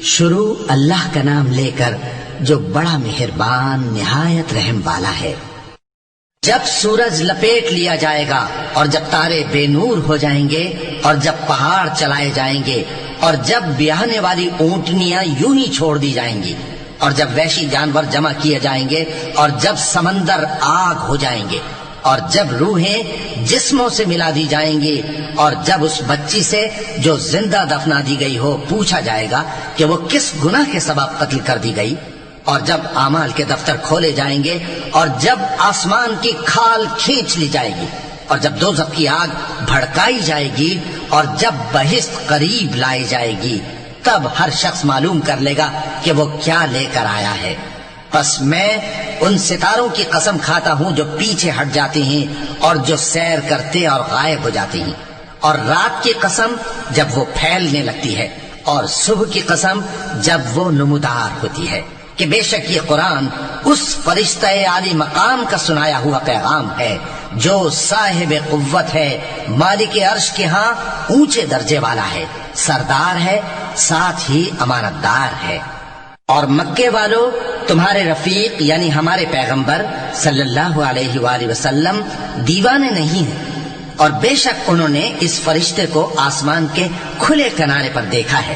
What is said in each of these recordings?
شروع اللہ کا نام لے کر جو بڑا مہربان نہایت رحم والا ہے۔ جب سورج لپیٹ لیا جائے گا اور جب تارے بے نور ہو جائیں گے اور جب پہاڑ چلائے جائیں گے اور جب بیاہنے والی اونٹنیاں یوں ہی چھوڑ دی جائیں گی اور جب وحشی جانور جمع کیے جائیں گے اور جب سمندر آگ ہو جائیں گے اور جب روحیں جسموں سے ملا دی جائیں گی اور جب اس بچی سے جو زندہ دفنا دی گئی ہو پوچھا جائے گا کہ وہ کس گناہ کے سبب قتل کر دی گئی، اور جب اعمال کے دفتر کھولے جائیں گے اور جب آسمان کی کھال کھینچ لی جائے گی اور جب دوزخ کی آگ بھڑکائی جائے گی اور جب بہشت قریب لائی جائے گی، تب ہر شخص معلوم کر لے گا کہ وہ کیا لے کر آیا ہے۔ پس میں ان ستاروں کی قسم کھاتا ہوں جو پیچھے ہٹ جاتے ہیں اور جو سیر کرتے اور غائب ہو جاتے ہیں، اور رات کی قسم جب وہ پھیلنے لگتی ہے، اور صبح کی قسم جب وہ نمودار ہوتی ہے، کہ بے شک یہ قرآن اس فرشتہ عالی مقام کا سنایا ہوا پیغام ہے جو صاحب قوت ہے، مالک عرش کے ہاں اونچے درجے والا ہے، سردار ہے، ساتھ ہی امانت دار ہے۔ اور مکے والو، تمہارے رفیق یعنی ہمارے پیغمبر صلی اللہ علیہ وآلہ وسلم دیوانے نہیں ہیں، اور بے شک انہوں نے اس فرشتے کو آسمان کے کھلے کنارے پر دیکھا ہے،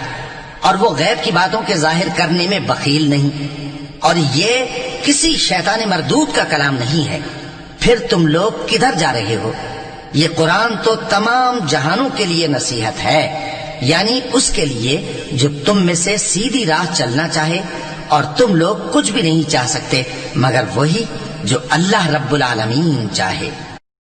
اور وہ غیب کی باتوں کے ظاہر کرنے میں بخیل نہیں، اور یہ کسی شیطان مردود کا کلام نہیں ہے۔ پھر تم لوگ کدھر جا رہے ہو؟ یہ قرآن تو تمام جہانوں کے لیے نصیحت ہے، یعنی اس کے لیے جو تم میں سے سیدھی راہ چلنا چاہے، اور تم لوگ کچھ بھی نہیں چاہ سکتے مگر وہی جو اللہ رب العالمین چاہے۔